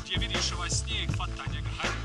Gdje vidiš ovaj snijeg, fataj njega, hajde.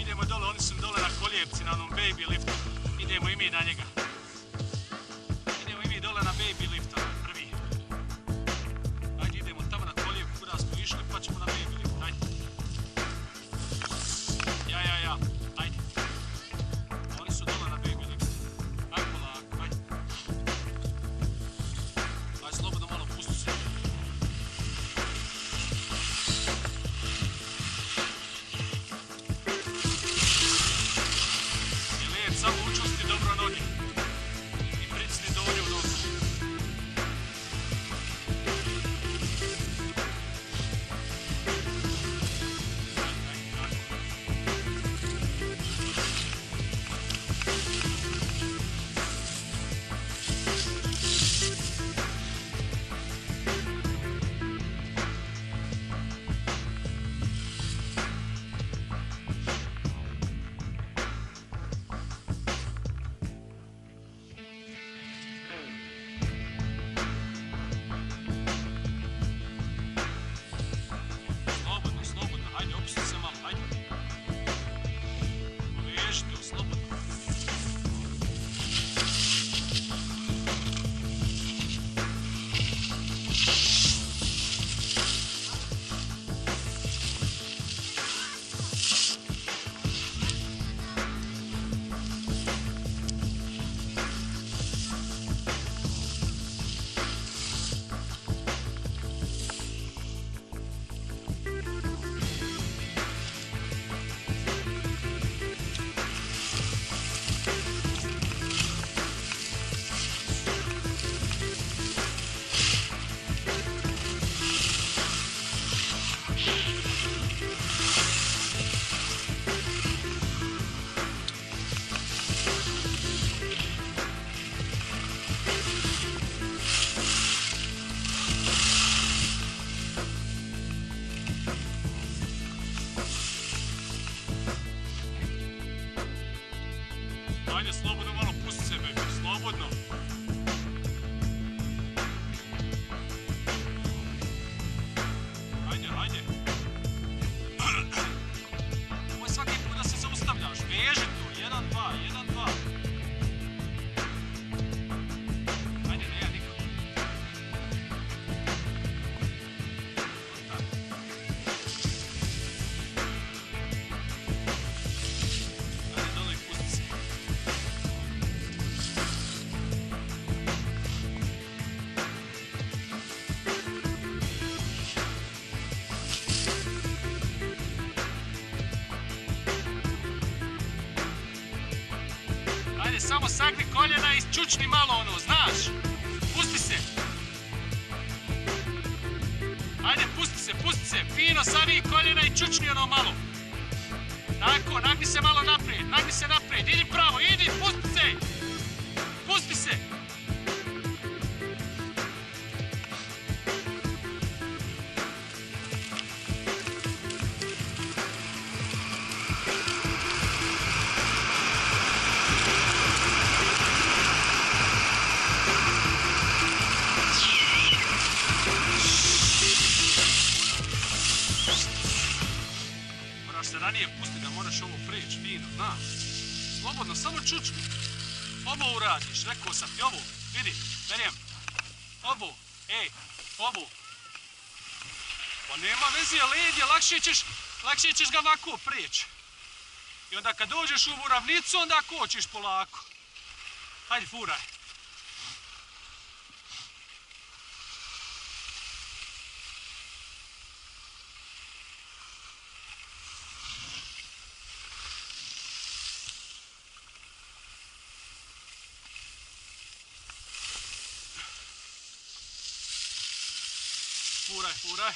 Idemo dole, oni su dole na kolijevci, na onom baby liftu. Idemo i mi na njega. Idemo i mi dole na baby lift, prvi. Hajde, idemo tamo na kolijevku kuda smo išli, pa ćemo na baby lift, hajde. Ja, hajde. Oni su dole na baby lift. Hajde polako, hajde. Hajde, slobodno malo pusti se. Samo učusti dobro noge i pricni dolje u nogu. Ajde, slobodno malo pusti se, baby, slobodno. Ajde. Ovo je svaki put da se zaustavljaš, veži tu, 1-2. Ajde, ne ja niko. Ajde, dole i pusti se. Ajde, samo sagni koljena i čučni malo ono, znaš? Pusti se. Ajde, pusti se. Fino sagni koljena i čučni ono malo. Tako, nagni se malo naprijed. Idi pravo, pusti se. Ranije pusti da moraš ovo preći, fino, znaš. Slobodno, samo čučni. Ovo uradiš, rekao sam ti, ovo, vidi, Merijem. Ovo, ovo. Pa nema veze, led je, lakše ćeš ga ovako preći. I onda kad dođeš u ovu ravnicu, onda kočiš polako. Hajde, furaj. furaj.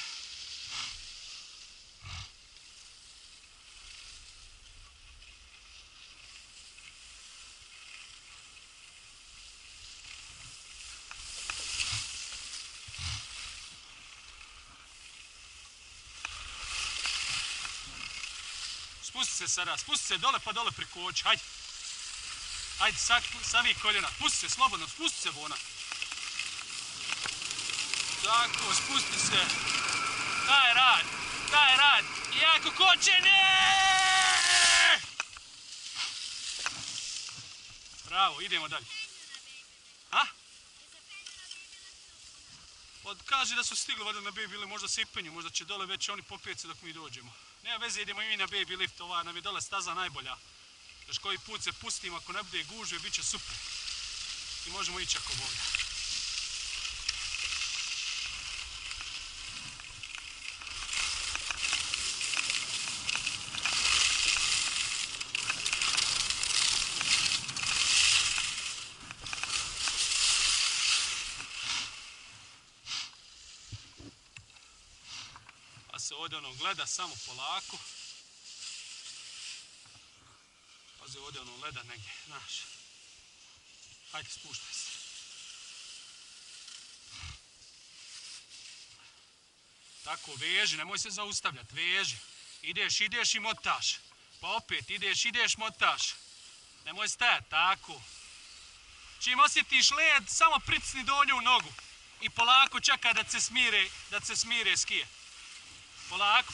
Spusti se sada, spusti se dole pa dole prikoči, hajde. Hajde, savi koljena, pusti se slobodno, spusti se Bona. Tako, spusti se. Taj rad. Jako koče, ne! Bravo, idemo dalje. A? Kaže da su stigli valjda na baby lift, možda se ipenju, možda će dole već oni popijeti se dok mi dođemo. Nema veze, idemo i mi na baby lift, ova nam je dole staza najbolja. Još koji put se pustimo, ako ne bude gužve, bit će super. I možemo ići ako Bog da. Pa se ovdje ono gleda samo polako. Pazi, ovdje ono leda negdje, znaš. Hajde, spuštaj se. Tako, veži, nemoj se zaustavljati, veži. Ideš i motaš. Pa opet, ideš, motaš. Nemoj stajati, tako. Čim osjetiš led, samo pritisni donju nogu. I polako čekaj da se smire skije.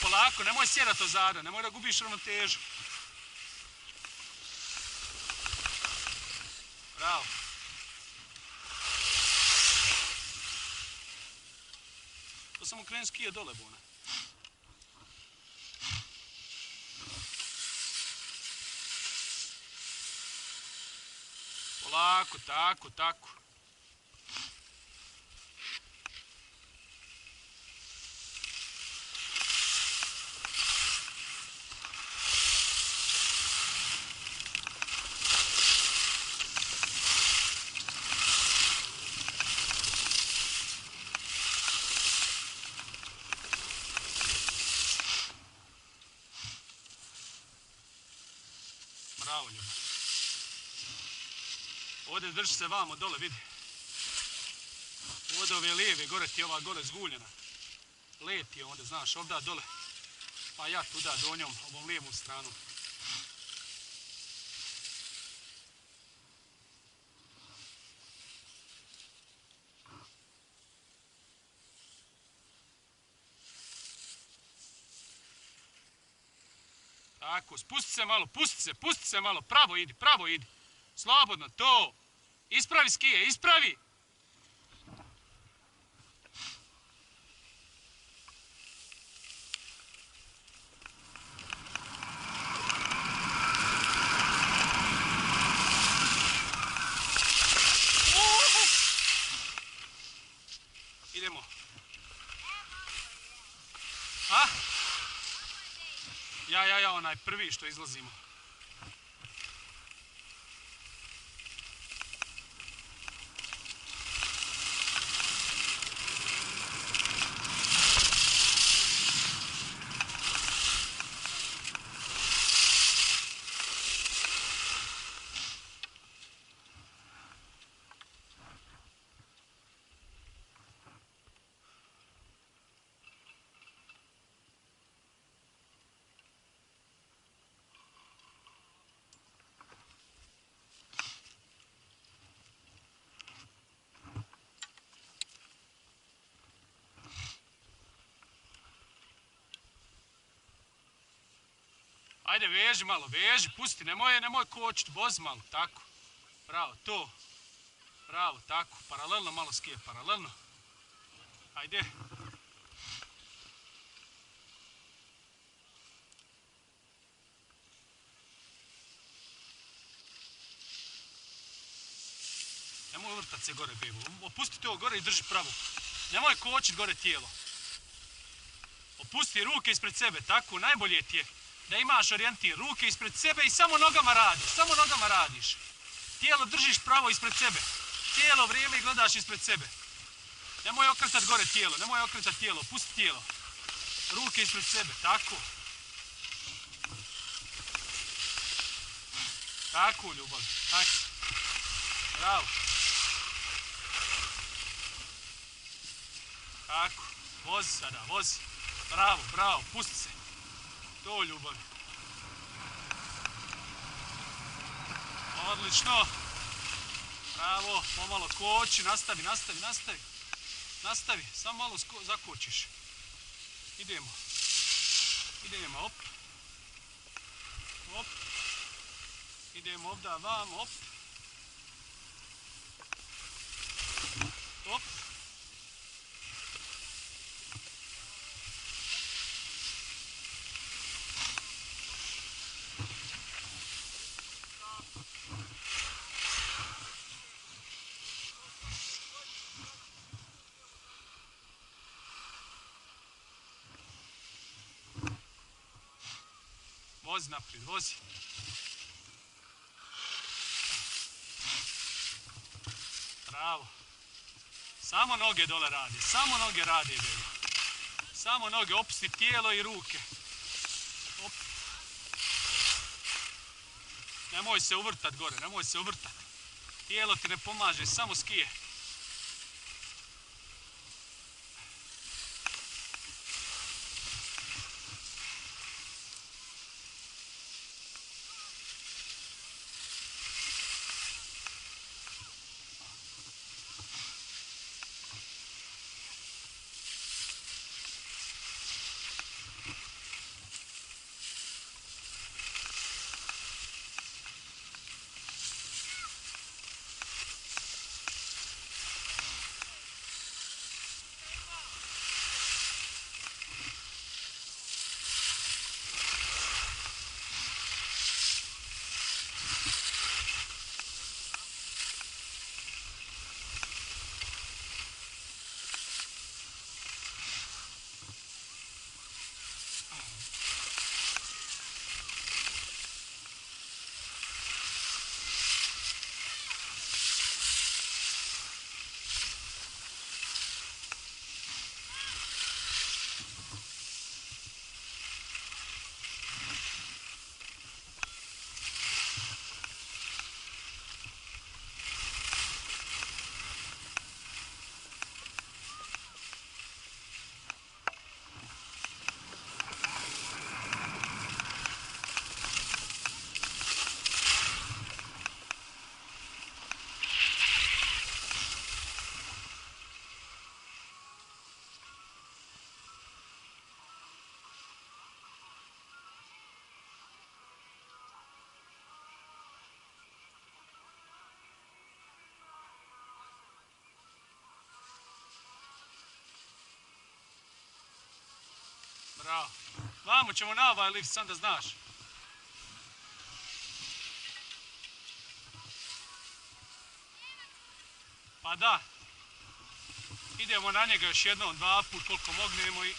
Polako, nemoj sjedati ozada, nemoj da gubiš ravnotežu. Bravo. To samo kreni skije dole, Bona. Polako, tako. Bravo, ljubav. Ovdje drži se vamo dole, vidi. Ovdje ove lijeve, gore ti je ova gore zguljena. Let je ovdje, znaš, ovdje dole. Pa ja tuda donjom, ovom lijevom stranom. Tako, spusti se malo, pravo idi. Slobodno, to. Ispravi skije, ispravi. Idemo. A? Ja, onaj prvi što izlazimo. Ajde, veži malo, pusti, nemoj kočiti, vozi malo, tako. Bravo, to. Bravo, tako, paralelno malo skije, paralelno. Ajde. Nemoj vrtati se gore, bebu. Opusti to gore i drži pravo. Nemoj kočiti gore tijelo. Opusti ruke ispred sebe, tako, najbolje ti je. Da imaš orijentir, ruke ispred sebe i samo nogama radiš. Tijelo držiš pravo ispred sebe. Cijelo vrijeme gledaš ispred sebe. Nemoj okretat gore tijelo, nemoj okretat tijelo, pusti tijelo. Ruke ispred sebe, tako. Tako, ljubav, ajde. Bravo. Tako, vozi sada, vozi. Bravo, bravo, pusti se. To, ljubav. Odlično. Bravo, pomalo koči, nastavi, nastavi, nastavi. Nastavi, samo malo zakočiš. Idemo. Idemo, op. Op. Idemo ovdje vam, op. Op. Vozi naprijed, vozi. Bravo. Samo noge dole radi, samo noge radi, bebe. Samo noge, opusti tijelo i ruke. Op. Nemoj se uvrtat gore, nemoj se uvrtat. Tijelo ti ne pomaže, samo skije. Bravo. Vamo ćemo na ovaj lift, sam da znaš. Pa da. Idemo na njega još jednom, 2 put koliko mognemo i